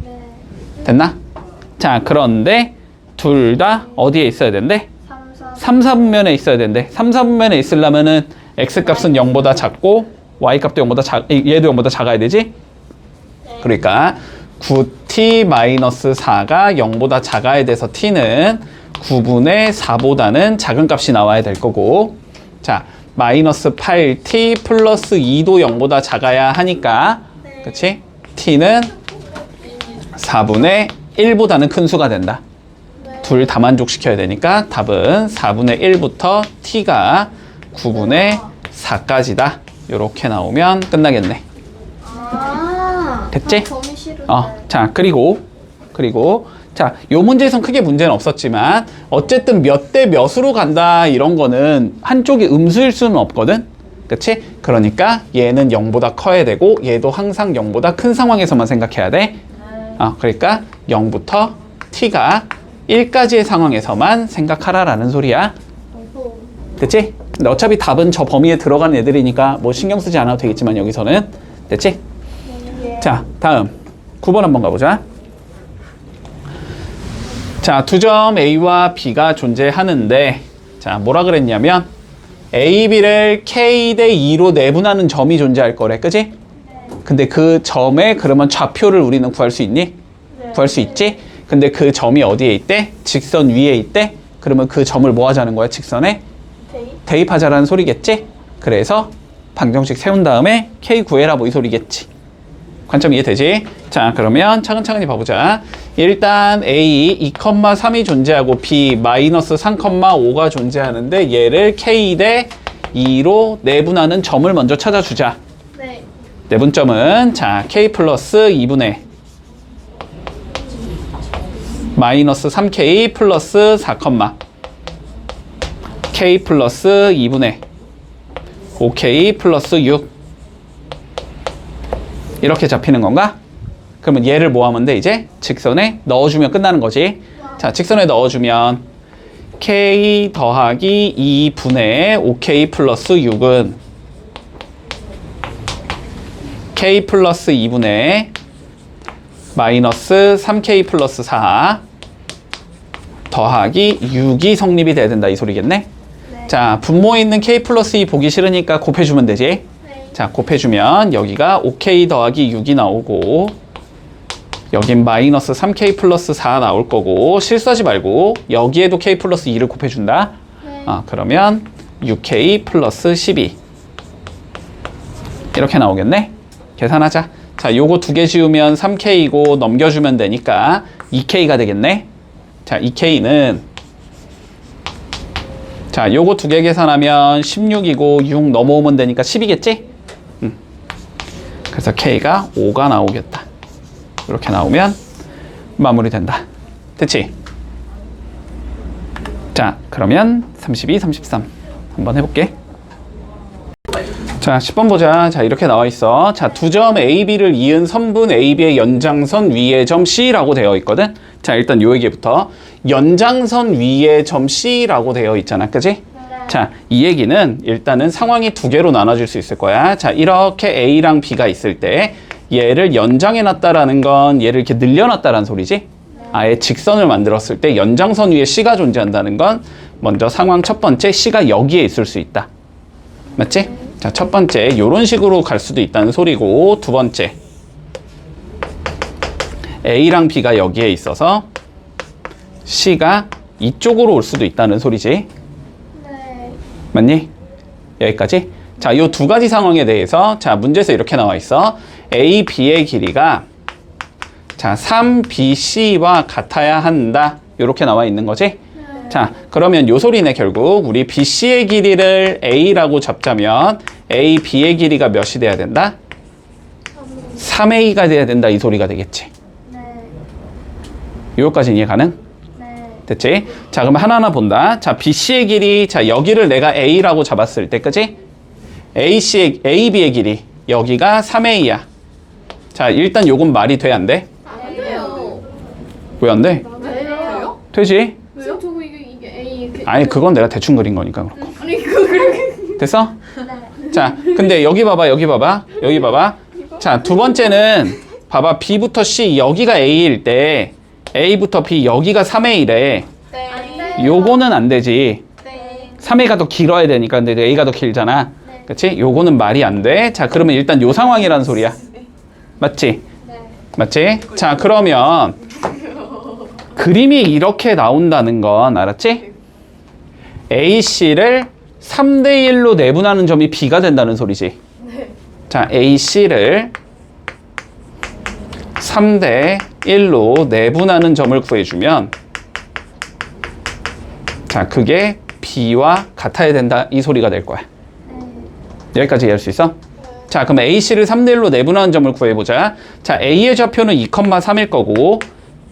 [SPEAKER 2] 네.
[SPEAKER 1] 됐나? 자, 그런데 둘 다 어디에 있어야 된대? 3, 4분면에 있어야 된대. 3, 4분면에 있으려면은 x값은 0보다 작고 y값도 0보다 얘도 0보다 작아야 되지? 그러니까 9t-4가 0보다 작아야 돼서 t는 9분의 4보다는 작은 값이 나와야 될 거고, 자, 마이너스 8t 플러스 2도 0보다 작아야 하니까, 그치? t는 4분의 1보다는 큰 수가 된다. 둘 다 만족시켜야 되니까 답은 4분의 1부터 t가 9분의 4까지다. 이렇게 나오면 끝나겠네. 됐지?
[SPEAKER 2] 범위 싫은데.
[SPEAKER 1] 자, 그리고 자, 요 문제에선 크게 문제는 없었지만 어쨌든 몇 대 몇으로 간다 이런 거는 한쪽이 음수일 수는 없거든. 그치? 그러니까 얘는 0보다 커야 되고 얘도 항상 0보다 큰 상황에서만 생각해야 돼. 그러니까 0부터 t가 1까지의 상황에서만 생각하라라는 소리야. 됐지? 근데 어차피 답은 저 범위에 들어가는 애들이니까 뭐 신경 쓰지 않아도 되겠지만 여기서는. 됐지? 자, 다음 9번 한번 가보자. 자, 두 점 A와 B가 존재하는데, 자, 뭐라 그랬냐면 A, B를 K 대 2로 내분하는 점이 존재할 거래. 그지? 근데 그 점에 그러면 좌표를 우리는 구할 수 있니? 구할 수 있지? 근데 그 점이 어디에 있대? 직선 위에 있대? 그러면 그 점을 뭐 하자는 거야? 직선에? 대입하자라는 소리겠지? 그래서 방정식 세운 다음에 K 구해라 뭐 이 소리겠지. 관점 이해되지? 자, 그러면 차근차근히 봐보자. 일단 A 2,3이 존재하고 B 마이너스 3,5가 존재하는데 얘를 K 대 2로 내분하는 점을 먼저 찾아주자.
[SPEAKER 2] 네.
[SPEAKER 1] 내분점은 자, K 플러스 2분의 마이너스 3K 플러스 4, K 플러스 2분의 5K 플러스 6 이렇게 잡히는 건가? 그러면 얘를 뭐 하면 돼? 이제 직선에 넣어주면 끝나는 거지. 자, 직선에 넣어주면 K 더하기 2분의 5K 플러스 6은 K 플러스 2분의 마이너스 3K 플러스 4 더하기 6이 성립이 돼야 된다 이 소리겠네.
[SPEAKER 2] 네.
[SPEAKER 1] 자, 분모에 있는 K 플러스 2 보기 싫으니까 곱해주면 되지.
[SPEAKER 2] 네.
[SPEAKER 1] 자, 곱해주면 여기가 5K 더하기 6이 나오고 여긴 마이너스 3K 플러스 4 나올 거고 실수하지 말고 여기에도 K 플러스 2를 곱해준다.
[SPEAKER 2] 네.
[SPEAKER 1] 그러면 6K 플러스 12 이렇게 나오겠네. 계산하자. 자, 요거 두 개 지우면 3K이고 넘겨주면 되니까 2K가 되겠네. 자, 2K는 자, 요거 두 개 계산하면 16이고 6 넘어오면 되니까 10이겠지? 그래서 K가 5가 나오겠다. 이렇게 나오면 마무리된다. 됐지? 자, 그러면 32, 33 한번 해볼게. 자, 10번 보자. 자, 이렇게 나와 있어. 자, 두 점 AB를 이은 선분 AB의 연장선 위의 점 C라고 되어 있거든. 자, 일단 요 얘기부터. 연장선 위의 점 C라고 되어 있잖아. 그지? 자, 이 얘기는 일단은 상황이 두 개로 나눠질 수 있을 거야. 자, 이렇게 A랑 B가 있을 때 얘를 연장해놨다라는 건 얘를 이렇게 늘려놨다라는 소리지. 아예 직선을 만들었을 때 연장선 위에 C가 존재한다는 건 먼저 상황 첫 번째 C가 여기에 있을 수 있다. 맞지? 자, 첫 번째 이런 식으로 갈 수도 있다는 소리고, 두 번째 A랑 B가 여기에 있어서 C가 이쪽으로 올 수도 있다는 소리지.
[SPEAKER 2] 네.
[SPEAKER 1] 맞니? 여기까지? 자, 이 두 가지 상황에 대해서 자, 문제에서 이렇게 나와 있어. A, B의 길이가 자, 3BC와 같아야 한다. 이렇게 나와 있는 거지? 자, 그러면 요 소리네. 결국 우리 BC의 길이를 A라고 잡자면 A, B의 길이가 몇이 돼야 된다? 3A가 돼야 된다. 이 소리가 되겠지.
[SPEAKER 2] 네.
[SPEAKER 1] 요거까지 이해 가능?
[SPEAKER 2] 네.
[SPEAKER 1] 됐지? 자, 그럼 하나하나 본다. 자, BC의 길이, 자, 여기를 내가 A라고 잡았을 때, 그지? AB의 길이, 여기가 3A야. 자, 일단 요건 말이 돼, 안 돼?
[SPEAKER 2] 안 돼요.
[SPEAKER 1] 왜 안 돼?
[SPEAKER 2] 돼요?
[SPEAKER 1] 되지?
[SPEAKER 2] 왜요? 저거 이게 A 이렇게.
[SPEAKER 1] 아니, 그건 내가 대충 그린 거니까. 그렇고.
[SPEAKER 2] 아니 그거 그렇게.
[SPEAKER 1] 됐어?
[SPEAKER 2] 네.
[SPEAKER 1] 자, 근데 여기 봐봐, 여기 봐봐, 여기 봐봐. 자, 두 번째는 봐봐, B부터 C, 여기가 A일 때 A부터 B, 여기가 3A래.
[SPEAKER 2] 네. 안 돼요.
[SPEAKER 1] 요거는 안 되지.
[SPEAKER 2] 네.
[SPEAKER 1] 3A가 더 길어야 되니까. 근데 A가 더 길잖아.
[SPEAKER 2] 네.
[SPEAKER 1] 그치? 요거는 말이 안 돼. 자, 그러면 일단 요 상황이라는 소리야. 맞지?
[SPEAKER 2] 네.
[SPEAKER 1] 맞지? 자, 그러면 그림이 이렇게 나온다는 건 알았지? AC를 3대 1로 내분하는 점이 B가 된다는 소리지.
[SPEAKER 2] 네.
[SPEAKER 1] 자, AC를 3대 1로 내분하는 점을 구해주면 자, 그게 B와 같아야 된다. 이 소리가 될 거야. 여기까지 이해할 수 있어? 자, 그럼 AC를 3대 1로 내분하는 점을 구해보자. 자, A의 좌표는 2,3일 거고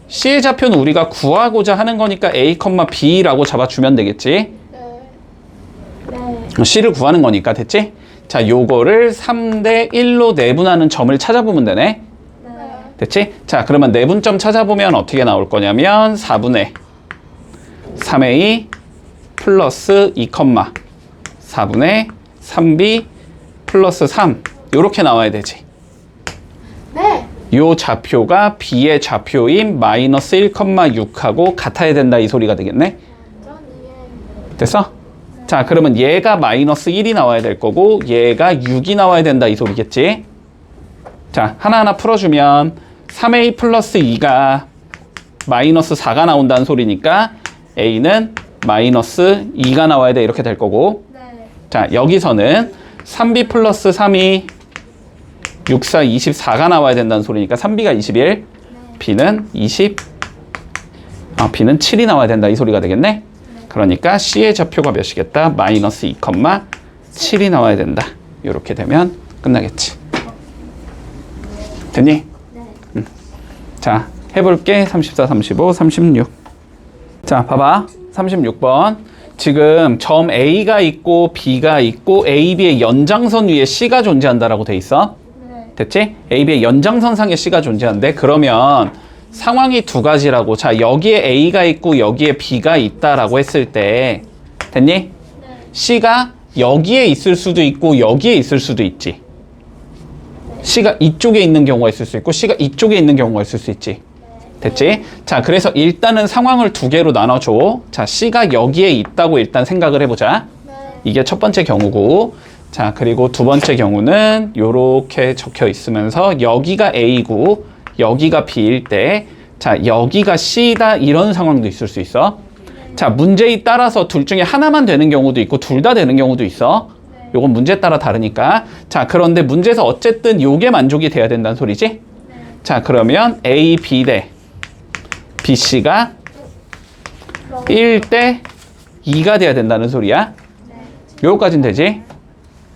[SPEAKER 1] C의 좌표는 우리가 구하고자 하는 거니까 A, B라고 잡아주면 되겠지.
[SPEAKER 2] 네.
[SPEAKER 1] C를 구하는 거니까. 됐지? 자, 요거를 3대 1로 내분하는 점을 찾아보면 되네.
[SPEAKER 2] 네.
[SPEAKER 1] 됐지? 자, 그러면 내분점 찾아보면 어떻게 나올 거냐면 4분의 3A 플러스 2, 4분의 3B 플러스 3 요렇게 나와야 되지.
[SPEAKER 2] 네.
[SPEAKER 1] 요 좌표가 B의 좌표인 마이너스 1,6하고 같아야 된다. 이 소리가 되겠네. 됐어? 자, 그러면 얘가 마이너스 1이 나와야 될 거고 얘가 6이 나와야 된다. 이 소리겠지? 자, 하나하나 풀어주면 3A 플러스 2가 마이너스 4가 나온다는 소리니까 A는 마이너스 2가 나와야 돼. 이렇게 될 거고.
[SPEAKER 2] 네.
[SPEAKER 1] 자, 여기서는 3B 플러스 3이 6, 4, 24가 나와야 된다는 소리니까 3B가 21, B는 20, B는 7이 나와야 된다. 이 소리가 되겠네. 그러니까 C의 좌표가 몇이겠다? 마이너스 2, 7이 나와야 된다. 이렇게 되면 끝나겠지. 됐니?
[SPEAKER 2] 네.
[SPEAKER 1] 자, 해볼게. 34, 35, 36. 자, 봐봐. 36번. 지금 점 A가 있고 B가 있고 A, B의 연장선 위에 C가 존재한다라고 돼 있어.
[SPEAKER 2] 네.
[SPEAKER 1] 됐지? A, B의 연장선상에 C가 존재한대. 그러면 상황이 두 가지라고. 자, 여기에 A가 있고 여기에 B가 있다라고 했을 때 됐니?
[SPEAKER 2] 네.
[SPEAKER 1] C가 여기에 있을 수도 있고 여기에 있을 수도 있지. C가 이쪽에 있는 경우가 있을 수 있고 C가 이쪽에 있는 경우가 있을 수 있지. 됐지? 자, 그래서 일단은 상황을 두 개로 나눠줘. 자, C가 여기에 있다고 일단 생각을 해보자.
[SPEAKER 2] 네.
[SPEAKER 1] 이게 첫 번째 경우고, 자, 그리고 두 번째 경우는 요렇게 적혀 있으면서 여기가 A고 여기가 B일 때, 자, 여기가 C다 이런 상황도 있을 수 있어. 자, 문제에 따라서 둘 중에 하나만 되는 경우도 있고 둘 다 되는 경우도 있어. 요건 문제에 따라 다르니까. 자, 그런데 문제에서 어쨌든 요게 만족이 돼야 된다는 소리지? 자, 그러면 A, B 대 BC가 1대 2가 돼야 된다는 소리야. 요거까지는 되지?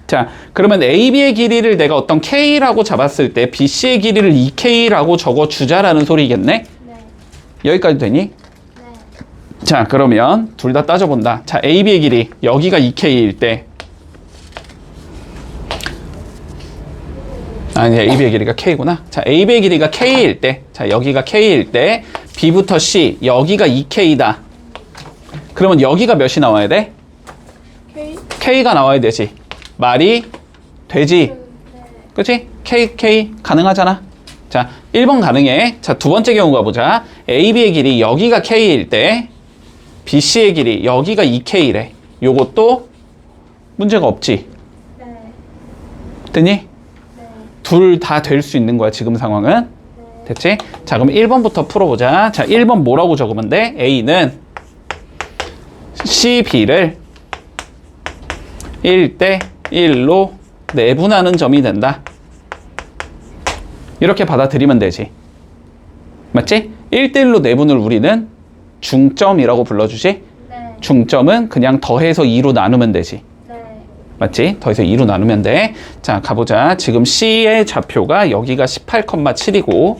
[SPEAKER 1] 자, 그러면 AB의 길이를 내가 어떤 K라고 잡았을 때 BC의 길이를 2K라고 적어주자라는 소리겠네? 여기까지 되니?
[SPEAKER 2] 네.
[SPEAKER 1] 자, 그러면 둘 다 따져본다. 자, AB의 길이 여기가 2K일 때 아니, AB의 길이가 K구나. 자, AB의 길이가 K일 때, 자, 여기가 K일 때, B부터 C, 여기가 2K다. 그러면 여기가 몇이 나와야 돼?
[SPEAKER 2] K.
[SPEAKER 1] K가 나와야 되지. 말이 되지. 그치? K 가능하잖아. 자, 1번 가능해. 자, 두 번째 경우 가보자. AB의 길이 여기가 K일 때, BC의 길이 여기가 2K래. 요것도 문제가 없지.
[SPEAKER 2] 네.
[SPEAKER 1] 됐니?
[SPEAKER 2] 네.
[SPEAKER 1] 둘 다 될 수 있는 거야, 지금 상황은. 됐지? 자, 그럼 1번부터 풀어보자. 자, 1번 뭐라고 적으면 돼? A는 CB를 1대 1로 내분하는 점이 된다. 이렇게 받아들이면 되지. 맞지? 1대 1로 내분을 우리는 중점이라고 불러주지?
[SPEAKER 2] 네.
[SPEAKER 1] 중점은 그냥 더해서 2로 나누면 되지.
[SPEAKER 2] 네.
[SPEAKER 1] 맞지? 더해서 2로 나누면 돼. 자, 가보자. 지금 C의 좌표가 여기가 18,7이고,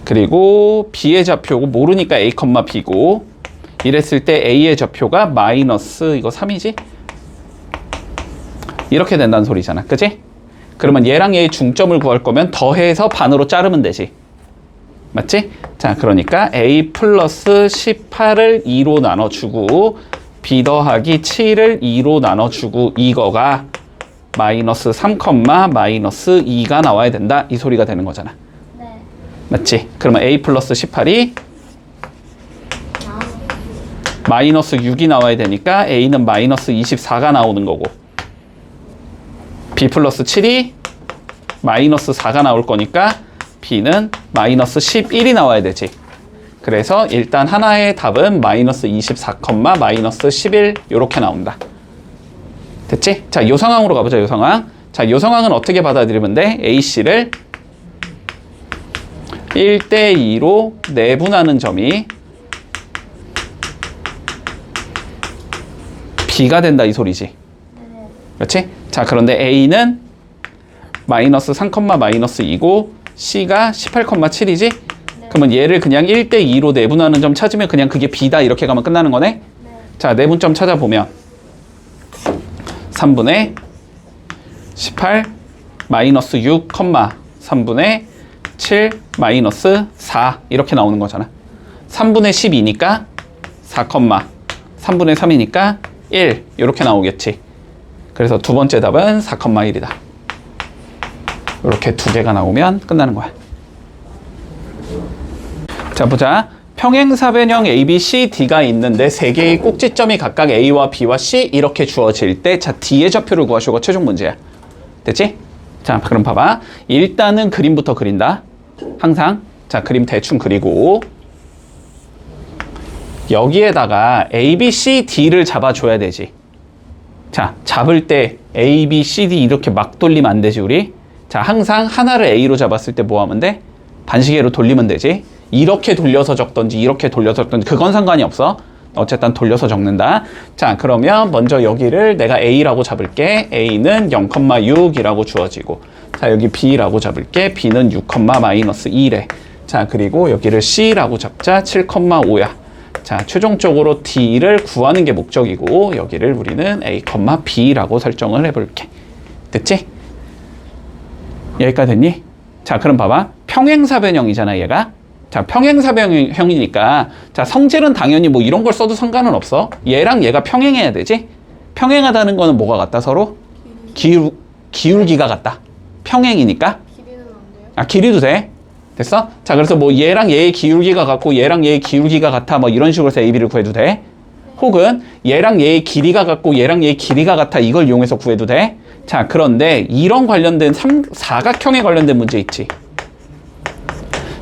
[SPEAKER 1] 그리고 B의 좌표고 모르니까 A, B고, 이랬을 때 A의 좌표가 마이너스 이거 3이지? 이렇게 된다는 소리잖아. 그치? 그러면 얘랑 얘의 중점을 구할 거면 더해서 반으로 자르면 되지. 맞지? 자, 그러니까 A 플러스 18을 2로 나눠주고 B 더하기 7을 2로 나눠주고 이거가 마이너스 3, 마이너스 2가 나와야 된다. 이 소리가 되는 거잖아.
[SPEAKER 2] 네.
[SPEAKER 1] 맞지? 그러면 A 플러스 18이 마이너스 6이 나와야 되니까 A는 마이너스 24가 나오는 거고 B 플러스 7이 마이너스 4가 나올 거니까 B는 마이너스 11이 나와야 되지. 그래서 일단 하나의 답은 마이너스 24, 마이너스 11 이렇게 나온다. 됐지? 자, 요 상황으로 가보자. 요 상황. 자, 요 상황은 어떻게 받아들이면 돼? AC를 1대 2로 내분하는 점이 B가 된다 이 소리지. 그렇지? 자, 그런데 A는 마이너스 3, 마이너스 2고 C가 18,7이지? 네. 그러면 얘를 그냥 1대 2로 내분하는 점 찾으면 그냥 그게 B다 이렇게 가면 끝나는 거네? 네. 자, 내분점 찾아보면 3분의 18 마이너스 6, 3분의 7 마이너스 4 이렇게 나오는 거잖아. 3분의 12니까 4, 3분의 3이니까 1 이렇게 나오겠지. 그래서 두 번째 답은 4,1이다. 이렇게 두 개가 나오면 끝나는 거야. 자, 보자. 평행사변형 A, B, C, D가 있는데 세 개의 꼭지점이 각각 A와 B와 C 이렇게 주어질 때 자, D의 좌표를 구하시오가 최종 문제야. 됐지? 자, 그럼 봐봐. 일단은 그림부터 그린다. 항상. 자, 그림 대충 그리고 여기에다가 A, B, C, D를 잡아줘야 되지. 자, 잡을 때 A, B, C, D 이렇게 막 돌리면 안 되지, 우리? 자, 항상 하나를 A로 잡았을 때 뭐 하면 돼? 반시계로 돌리면 되지. 이렇게 돌려서 적던지 이렇게 돌려서 적던지 그건 상관이 없어. 어쨌든 돌려서 적는다. 자, 그러면 먼저 여기를 내가 A라고 잡을게. A는 0,6이라고 주어지고 자, 여기 B라고 잡을게. B는 6, 마이너스 2래. 자, 그리고 여기를 C라고 잡자. 7,5야. 자, 최종적으로 D를 구하는 게 목적이고 여기를 우리는 A, B라고 설정을 해볼게. 됐지? 여기까지 됐니? 자, 그럼 봐봐. 평행사변형이잖아, 얘가. 자, 평행사변형이니까 자, 성질은 당연히 뭐 이런 걸 써도 상관은 없어. 얘랑 얘가 평행해야 되지? 평행하다는 거는 뭐가 같다, 서로? 기울기가 같다. 평행이니까.
[SPEAKER 2] 길이는 안 돼요?
[SPEAKER 1] 아, 길이도 돼. 됐어? 자, 그래서 뭐 얘랑 얘의 기울기가 같고 얘랑 얘의 기울기가 같아 뭐 이런 식으로 해서 AB를 구해도 돼. 혹은 얘랑 얘의 길이가 같고 얘랑 얘의 길이가 같아 이걸 이용해서 구해도 돼. 자, 그런데 이런 관련된 사각형에 관련된 문제 있지.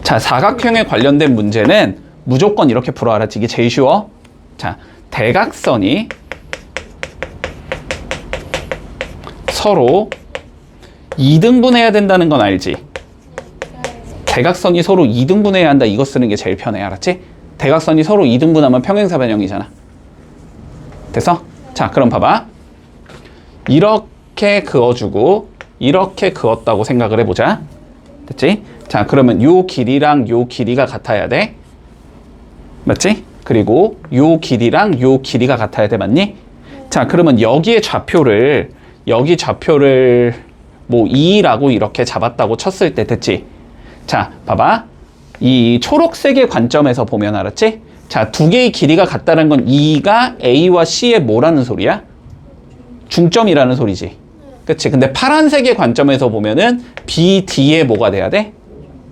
[SPEAKER 1] 자, 사각형에 관련된 문제는 무조건 이렇게 풀어 알았지. 이게 제일 쉬워. 자, 대각선이 서로 2등분해야 된다는 건 알지? 대각선이 서로 2등분해야 한다. 이거 쓰는 게 제일 편해. 알았지? 대각선이 서로 2등분하면 평행사변형이잖아. 됐어? 자, 그럼 봐봐. 이렇게 그어주고 이렇게 그었다고 생각을 해보자. 됐지? 자, 그러면 요 길이랑 요 길이가 같아야 돼. 맞지? 그리고 요 길이랑 요 길이가 같아야 돼. 맞니? 자, 그러면 여기 좌표를 뭐 2라고 이렇게 잡았다고 쳤을 때 됐지? 자, 봐봐. 이 초록색의 관점에서 보면 알았지? 자, 두 개의 길이가 같다는 건 2가 A와 C의 뭐라는 소리야? 중점이라는 소리지. 그치? 근데 파란색의 관점에서 보면은 B, D의 뭐가 돼야 돼?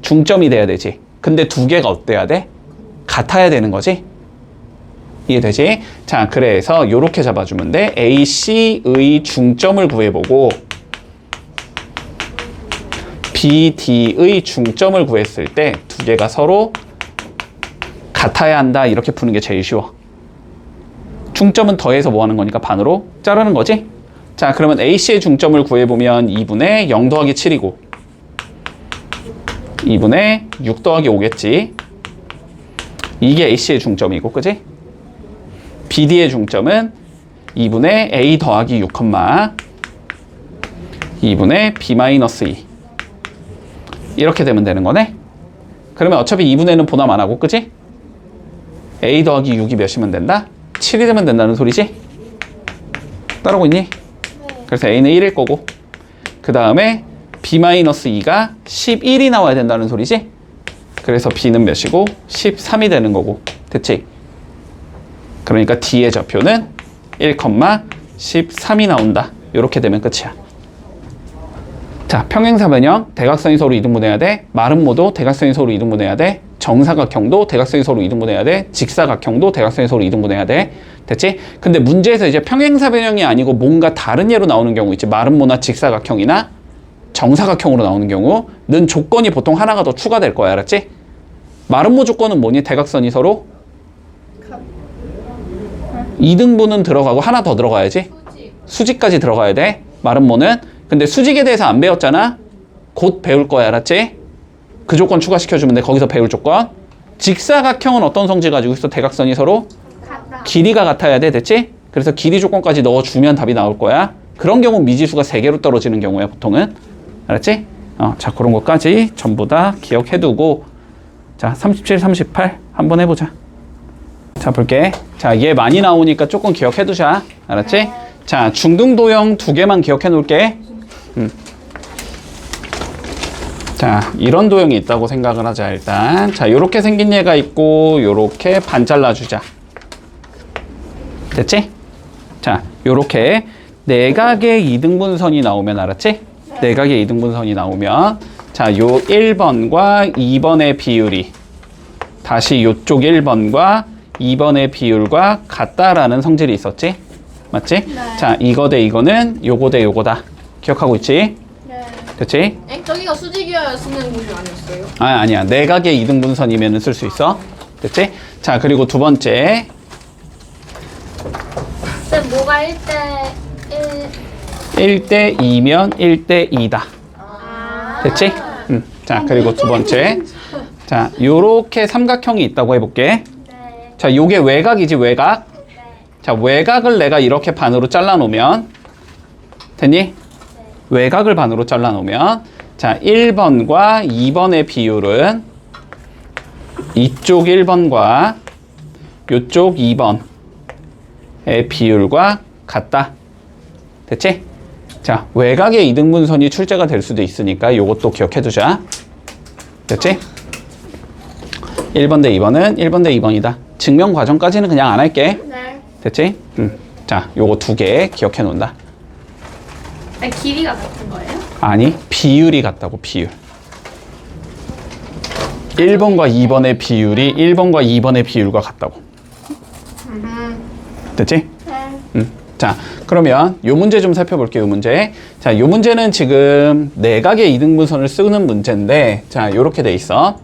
[SPEAKER 1] 중점이 돼야 되지. 근데 두 개가 어때야 돼? 같아야 되는 거지? 이해되지? 자, 그래서 요렇게 잡아주면 돼. A, C의 중점을 구해보고 B, D의 중점을 구했을 때 두 개가 서로 같아야 한다. 이렇게 푸는 게 제일 쉬워. 중점은 더해서 뭐 하는 거니까 반으로 자르는 거지? 자, 그러면 AC의 중점을 구해보면 2분의 0 더하기 7이고 2분의 6 더하기 5겠지? 이게 AC의 중점이고, 그지? BD의 중점은 2분의 A 더하기 6, 2분의 B-2 이렇게 되면 되는 거네? 그러면 어차피 2분의는 보남 안 하고, 그지? A 더하기 6이 몇이면 된다? 7이 되면 된다는 소리지? 따라오고 있니?
[SPEAKER 2] 네.
[SPEAKER 1] 그래서 A는 1일 거고 그 다음에 B-2가 11이 나와야 된다는 소리지? 그래서 B는 몇이고 13이 되는 거고 됐지? 그러니까 D의 좌표는 1,13이 나온다. 이렇게 되면 끝이야. 자, 평행사변형 대각선이 서로 이등분해야 돼. 마름모도 대각선이 서로 이등분해야 돼. 정사각형도 대각선이 서로 이등분해야 돼. 직사각형도 대각선이 서로 이등분해야 돼. 됐지? 근데 문제에서 이제 평행사변형이 아니고 뭔가 다른 예로 나오는 경우 있지. 마름모나 직사각형이나 정사각형으로 나오는 경우는 조건이 보통 하나가 더 추가될 거야. 알았지? 마름모 조건은 뭐니? 대각선이 서로 이등분은 들어가고 하나 더 들어가야지. 수직까지 들어가야 돼. 마름모는. 근데 수직에 대해서 안 배웠잖아? 곧 배울 거야. 알았지? 그 조건 추가시켜주면 돼. 거기서 배울 조건. 직사각형은 어떤 성질 가지고 있어? 대각선이 서로 길이가 같아야 돼. 됐지? 그래서 길이 조건까지 넣어주면 답이 나올 거야. 그런 경우 미지수가 3개로 떨어지는 경우야. 보통은. 알았지? 자, 그런 것까지 전부 다 기억해두고 자, 37, 38 한번 해보자. 자, 볼게. 자, 얘 많이 나오니까 조금 기억해두자. 알았지? 자, 중등도형 2개만 기억해 놓을게. 자, 이런 도형이 있다고 생각을 하자, 일단. 자, 요렇게 생긴 얘가 있고, 요렇게 반 잘라주자. 됐지? 자, 요렇게 내각의 이등분선이 나오면, 알았지? 내각의 이등분선이 나오면, 자, 요 1번과 2번의 비율이 다시 요쪽 1번과 2번의 비율과 같다라는 성질이 있었지? 맞지?
[SPEAKER 2] 네.
[SPEAKER 1] 자, 이거 대 이거는 요거 대 요거다. 기억하고 있지?
[SPEAKER 2] 네.
[SPEAKER 1] 됐지?
[SPEAKER 2] 저기가 수직이어야 쓰는 곳이 아니었어요?
[SPEAKER 1] 아니야. 내각의 이등분선이면 쓸 수 있어. 됐지? 자, 그리고 두 번째.
[SPEAKER 2] 쌤, 뭐가 1대
[SPEAKER 1] 1대 2면 1대 2다. 됐지? 자, 그리고 두 번째. 자, 요렇게 삼각형이 있다고 해볼게.
[SPEAKER 2] 네.
[SPEAKER 1] 자, 요게 외곽이지, 외곽. 자, 외곽을 내가 이렇게 반으로 잘라놓으면 됐니? 외곽을 반으로 잘라놓으면 자, 1번과 2번의 비율은 이쪽 1번과 이쪽 2번의 비율과 같다. 됐지? 자, 외곽의 이등분선이 출제가 될 수도 있으니까 요것도 기억해두자. 됐지? 1번 대 2번은 1번 대 2번이다. 증명 과정까지는 그냥 안 할게.
[SPEAKER 2] 네.
[SPEAKER 1] 됐지? 자, 요거 2개 기억해 놓는다.
[SPEAKER 2] 길이가 같은 거예요?
[SPEAKER 1] 아니, 비율이 같다고, 비율. 1번과 2번의 비율이 1번과 2번의 비율과 같다고. 됐지?
[SPEAKER 2] 네.
[SPEAKER 1] 자, 그러면 요 문제 좀 살펴볼게요, 요 문제. 자, 요 문제는 지금 내각의 이등분선을 쓰는 문제인데, 자, 요렇게 돼 있어.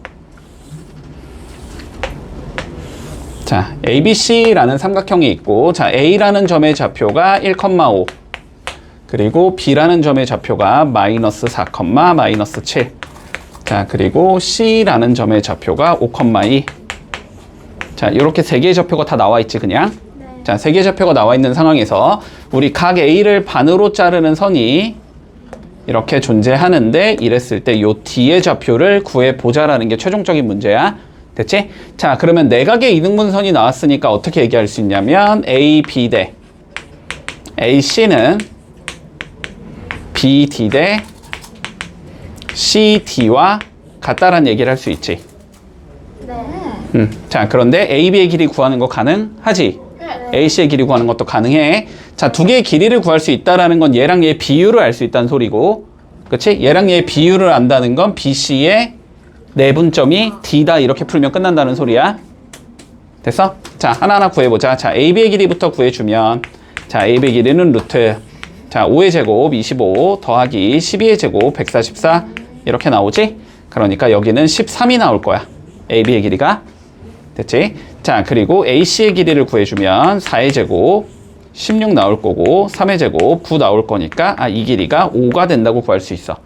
[SPEAKER 1] 자, ABC라는 삼각형이 있고, 자, A라는 점의 좌표가 1,5 그리고 B라는 점의 좌표가 마이너스 4, 마이너스 7 자, 그리고 C라는 점의 좌표가 5,2 자, 이렇게 세 개의 좌표가 다 나와 있지, 그냥.
[SPEAKER 2] 네.
[SPEAKER 1] 자, 세 개의 좌표가 나와 있는 상황에서 우리 각 A를 반으로 자르는 선이 이렇게 존재하는데, 이랬을 때 요 D의 좌표를 구해보자라는 게 최종적인 문제야. 됐지? 자, 그러면 내각의 이등분선이 나왔으니까 어떻게 얘기할 수 있냐면 AB 대 AC는 BD 대 CD와 같다라는 얘기를 할 수 있지.
[SPEAKER 2] 네.
[SPEAKER 1] 자, 그런데 AB의 길이 구하는 거 가능하지?
[SPEAKER 2] 네.
[SPEAKER 1] AC의 길이 구하는 것도 가능해. 자, 두 개의 길이를 구할 수 있다라는 건 얘랑 얘의 비율을 알 수 있다는 소리고, 그치? 얘랑 얘의 비율을 안다는 건 BC의 내분점이 D다 이렇게 풀면 끝난다는 소리야. 됐어? 자, 하나하나 구해보자. 자, AB의 길이부터 구해주면, 자, AB의 길이는 루트, 자, 5의 제곱 25 더하기 12의 제곱 144 이렇게 나오지? 그러니까 여기는 13이 나올 거야. AB의 길이가. 됐지? 자, 그리고 AC의 길이를 구해주면 4의 제곱 16 나올 거고 3의 제곱 9 나올 거니까 이 길이가 5가 된다고 구할 수 있어.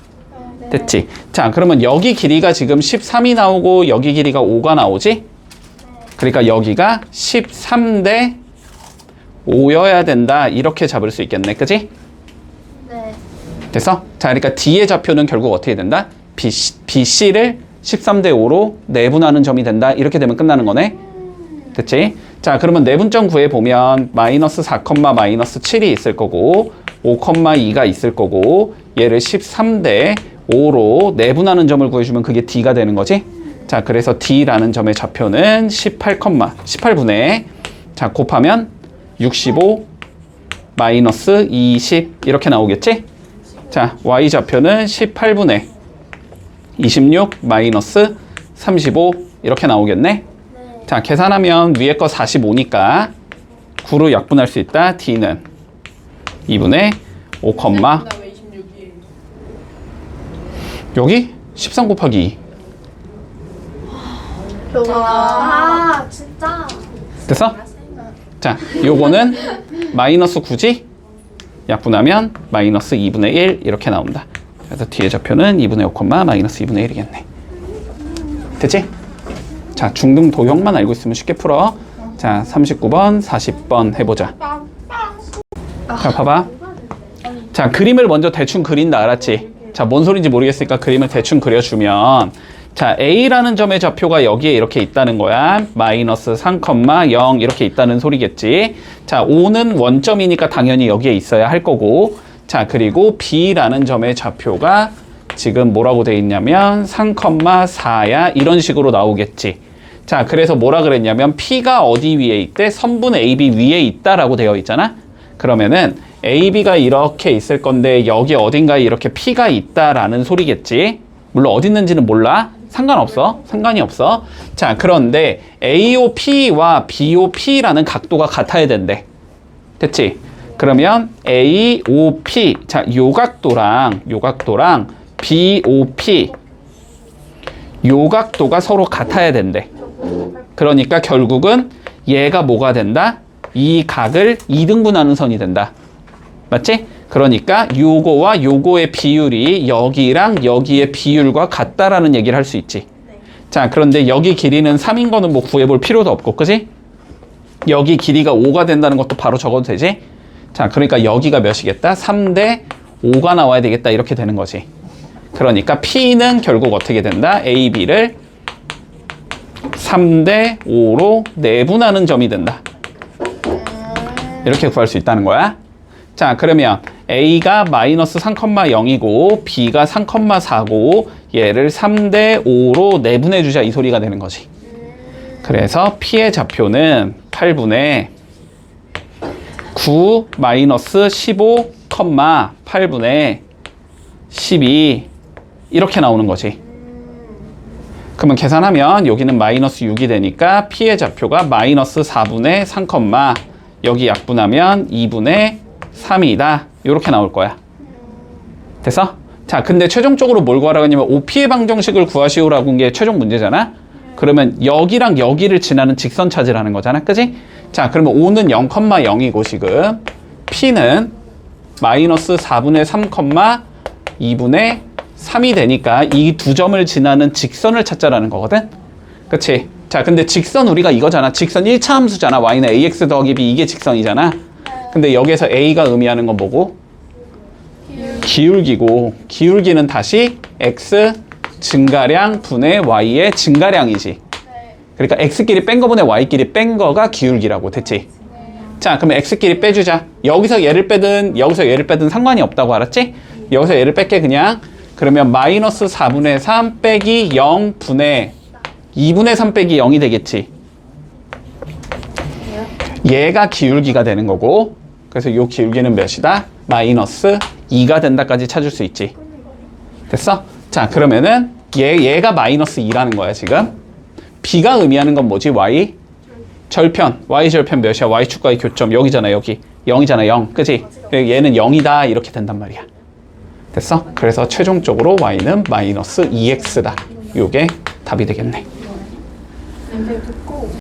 [SPEAKER 1] 됐지? 자, 그러면 여기 길이가 지금 13이 나오고 여기 길이가 5가 나오지? 그러니까 여기가 13대 5여야 된다 이렇게 잡을 수 있겠네. 그지?
[SPEAKER 2] 네.
[SPEAKER 1] 됐어? 자, 그러니까 D의 좌표는 결국 어떻게 된다? BC를 13대 5로 내분하는 점이 된다. 이렇게 되면 끝나는 거네. 됐지? 자, 그러면 내분점 구해보면 마이너스 4, 마이너스 7이 있을 거고 5,2가 있을 거고 얘를 13대 5로 내분하는 점을 구해주면 그게 D가 되는 거지? 자, 그래서 D라는 점의 좌표는 18분의 자, 곱하면 65 마이너스 20 이렇게 나오겠지? 자, Y 좌표는 18분의 26 마이너스 35 이렇게 나오겠네? 자, 계산하면 위에 거 45니까 9로 약분할 수 있다. D는 2분의 5, 여기 13 곱하기 2.
[SPEAKER 2] 진짜.
[SPEAKER 1] 됐어? 자, 요거는 마이너스 9지? 약분하면 마이너스 2분의 1 이렇게 나온다. 그래서 뒤의 좌표는 2분의 5, 마이너스 2분의 1이겠네. 됐지? 자, 중등 도형만 알고 있으면 쉽게 풀어. 자, 39번, 40번 해보자. 자, 봐봐. 자, 그림을 먼저 대충 그린다, 알았지? 자, 뭔 소린지 모르겠으니까 그림을 대충 그려주면 자, A라는 점의 좌표가 여기에 이렇게 있다는 거야. 마이너스 3,0 이렇게 있다는 소리겠지. 자, 5는 원점이니까 당연히 여기에 있어야 할 거고 자, 그리고 B라는 점의 좌표가 지금 뭐라고 돼 있냐면 3,4야 이런 식으로 나오겠지. 자, 그래서 뭐라 그랬냐면 P가 어디 위에 있대? 선분 AB 위에 있다라고 되어 있잖아. 그러면은 AB가 이렇게 있을 건데 여기 어딘가에 이렇게 P가 있다라는 소리겠지. 물론 어디 있는지는 몰라. 상관없어. 상관이 없어. 자, 그런데 AOP와 BOP라는 각도가 같아야 된대. 됐지? 그러면 AOP, 자, 요 각도랑 BOP, 요 각도가 서로 같아야 된대. 그러니까 결국은 얘가 뭐가 된다? 이 각을 2등분하는 선이 된다. 맞지? 그러니까 요거와 요거의 비율이 여기랑 여기의 비율과 같다라는 얘기를 할 수 있지. 자, 그런데 여기 길이는 3인 거는 뭐 구해볼 필요도 없고, 그지? 여기 길이가 5가 된다는 것도 바로 적어도 되지? 자, 그러니까 여기가 몇이겠다? 3대 5가 나와야 되겠다. 이렇게 되는 거지. 그러니까 P는 결국 어떻게 된다? AB를 3대 5로 내분하는 점이 된다. 이렇게 구할 수 있다는 거야. 자, 그러면 A가 마이너스 3,0이고 B가 3,4고 얘를 3대 5로 내분해 주자 이 소리가 되는 거지. 그래서 P의 좌표는 8분의 9 마이너스 15, 8분의 12 이렇게 나오는 거지. 그러면 계산하면 여기는 마이너스 6이 되니까 P의 좌표가 마이너스 4분의 3, 여기 약분하면 2분의 3이다. 이렇게 나올 거야. 됐어? 자, 근데 최종적으로 뭘 구하라고 했냐면 OP의 방정식을 구하시오라고 한 게 최종 문제잖아? 그러면 여기랑 여기를 지나는 직선 찾으라는 거잖아. 그지? 자, 그러면 O는 0,0이고 지금 P는 마이너스 4분의 3, 2분의 3이 되니까 이 두 점을 지나는 직선을 찾자라는 거거든? 그치? 자, 근데 직선 우리가 이거잖아. 직선 1차 함수잖아. Y는 AX 더하기 B 이게 직선이잖아. 근데 여기에서 A가 의미하는 건 뭐고? 기울기고 기울기는 다시 X 증가량 분의 Y의 증가량이지. 그러니까 X끼리 뺀 거분의 Y끼리 뺀 거가 기울기라고. 됐지? 자, 그러면 X끼리 빼주자. 여기서 얘를 빼든 여기서 얘를 빼든 상관이 없다고 알았지? 여기서 얘를 뺄게 그냥. 그러면 마이너스 4분의 3 빼기 0분의 2분의 3 빼기 0이 되겠지. 얘가 기울기가 되는 거고, 그래서 요 기울기는 몇이다? 마이너스 2가 된다까지 찾을 수 있지. 됐어? 자, 그러면은 얘가 마이너스 2라는 거야, 지금. b가 의미하는 건 뭐지? y? 절편. y 절편 몇이야? y축과의 교점. 여기잖아, 여기. 0이잖아, 0. 그치? 얘는 0이다. 이렇게 된단 말이야. 됐어? 그래서 최종적으로 y는 마이너스 2x다. 요게 답이 되겠네.